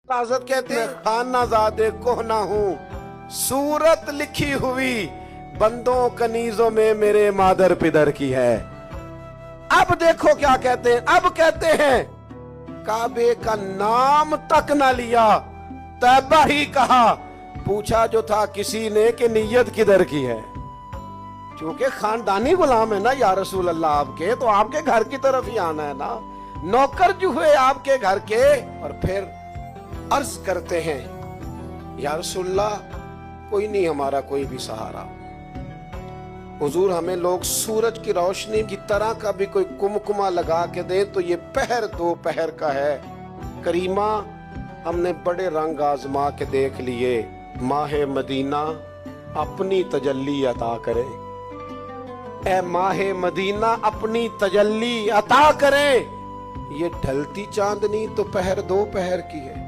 राजत कहते हैं खानाजादे कोहना हूँ, सूरत लिखी हुई बंदों कनीजों में मेरे मादर पिदर की है। अब देखो क्या कहते हैं, अब कहते हैं काबे का नाम तक ना लिया, तैबा ही कहा, पूछा जो था किसी ने कि नीयत किधर की है। क्योंकि खानदानी गुलाम है ना या रसूल अल्लाह आपके, तो आपके घर की तरफ ही आना है ना, नौकर जो हुए आपके घर के। और फिर अर्ज करते हैं या रसूलल्लाह कोई नहीं हमारा कोई भी सहारा, हुजूर हमें लोग सूरज की रोशनी की तरह का भी कोई कुमकुमा लगा के दे तो ये पहर दो पहर का है। करीमा हमने बड़े रंग आजमा के देख लिए, माहे मदीना अपनी तजल्ली अता करे, ए माहे मदीना अपनी तजल्ली अता करे। ये ढलती चांदनी तो पहर दो पहर की है।